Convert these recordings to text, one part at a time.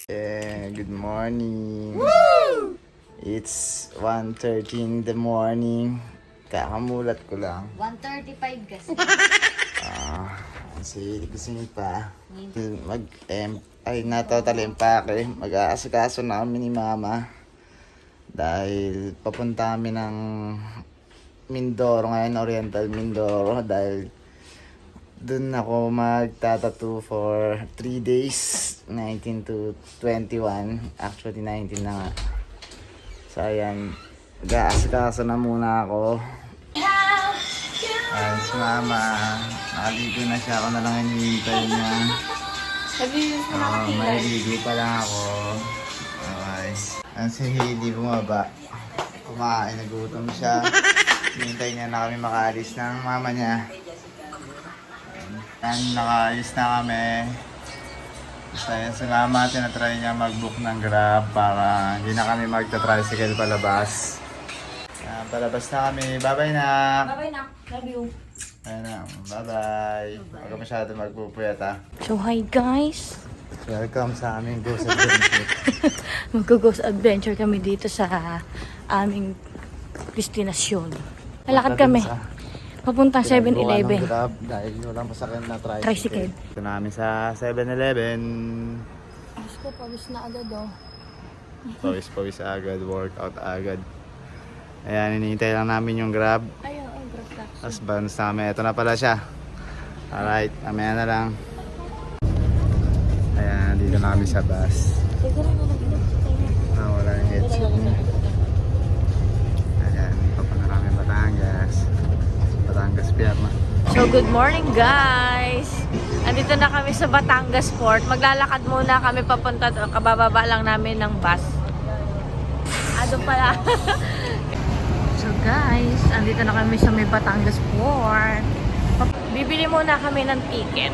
Good morning. Woo! It's 1:30 in the morning. Kakamulat ko lang. 1:35 kasi. Gising pa. Natotal empake. Mag-aasikaso na kami ni Mama. Dahil papunta kami ng Mindoro ngayon, Oriental Mindoro. Dahil dun ako magtatattoo for 3 days, 19 to 21. Actually, 19 na nga. So, ayan. Mag-aasikaso na muna ako. Ayan, si Mama. Nakaligo na siya. Ako na lang hinihintay niya. Maliligo pa lang ako. Okay. Ayan si Hailey bumaba. Kumain, nagutom siya. Hinihintay niya na kami makaalis ng mama niya. Nakaalis na kami. Basta yun si Mama, tinatry niya mag-book ng Grab para hindi na kami magta-tricycle palabas. Palabas na kami. Bye-bye na! Bye-bye na. Love you. Ayan na. Bye-bye. Huwag ka masyado magpupuyat ha. So hi guys. Welcome sa aming Ghost Adventure. Mag-ghost adventure kami dito sa aming destinasyon. Lalakad kami. Papunta 7-Eleven. Dahil walang pasakyan na Tricycle. Ito namin sa 7-Eleven. Diyos ko, pawis na agad oh. Pawis agad, workout agad. Ayan, hinihintay lang namin yung Grab. Ay, oo, Grab taxi. Tapos bounce namin. Ito na pala siya. Alright, mamaya na lang. Ayan, dito na kami sa bus. Siguro na lang Wala yung headset niya. Ayan, papunta namin Batangas. Batangas Pierna. So good morning guys! Andito na kami sa Batangas Port. Maglalakad muna kami papunta doon. Kabababa lang namin ng bus. Doon pala. So guys, andito na kami sa may Batangas Port. Bibili muna kami ng ticket.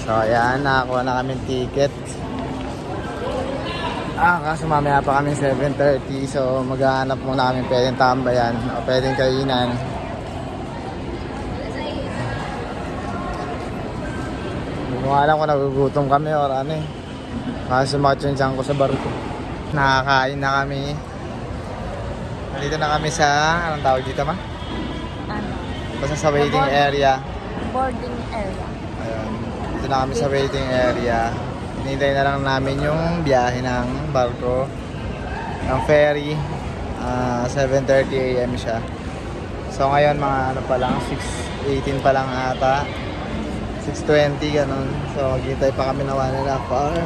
So ayan, nakakuha na kami ticket. Kaso mamaya pa kami 7:30. So maghahanap muna kami pwedeng tambayan o pwedeng kainan. Hindi ko alam kung nagugutom kami or ano eh. Kaso sumatsyensyan ko sa barko. Nakakain na kami. Nandito na kami sa, anong tawag dito ma? Ano? Basta sa waiting area. Boarding area. Ayun. Dito na kami sa waiting area. Hinihintay na lang namin yung biyahe ng barko, ng ferry. 7:30 AM siya. So ngayon mga ano pa lang, 6:18 pa lang ata. 6:20 ganun. So maghintay pa kami na 1.5 hour.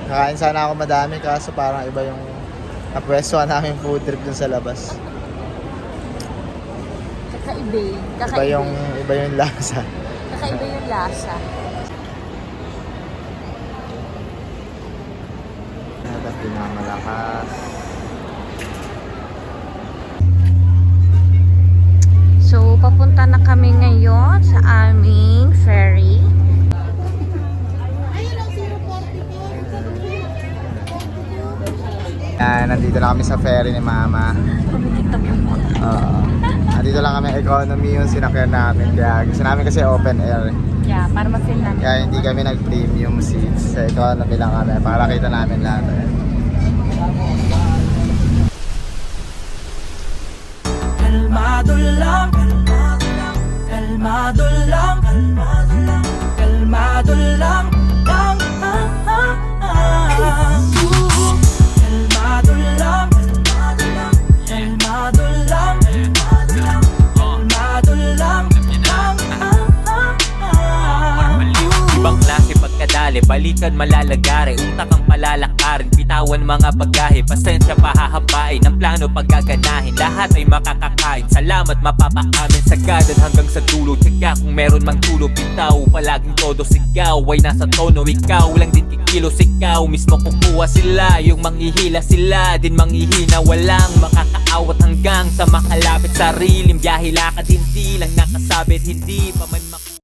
Kakain sana ako madami kaso parang iba yung napwestuhan namin food trip dun sa labas. Iba yung lasa. Kakaiba yung lasa. Pinamalakas. So, papunta na kami ngayon sa aming ferry. Nandito na kami sa ferry ni Mama. Nandito lang kami economy yung sinakyan namin. Kaya gusto namin kasi open air. Yeah, para ma-feel namin. Kaya hindi kami nag-premium seats. Sa economy lang kami. Para kita namin lahat. Kalmado lang, kalmado lang, kalmado lang, kalmado lang, kalmado lang, kalmado lang, kalmado lang, kalmado lang. Ibang klase pagkadali, balikan malalagari, utak ang palalakarin, bitawan mga bagahe, pasensya pahahabain, ang plano paggaganahin, lahat ay makakakain, salamat mapapaamin, sagadan hanggang sa dulo, tiyaga kung meron mang tulo, bitaw, palaging todo sigaw, ay nasa tono, ikaw lang din kikilos, ikaw mismo kukuha sila, yung manghihila sila, din manghihina, walang makakaawat hanggang sa makalapit sariling biyahe, lakad hindi lang nakasabit, hindi pa man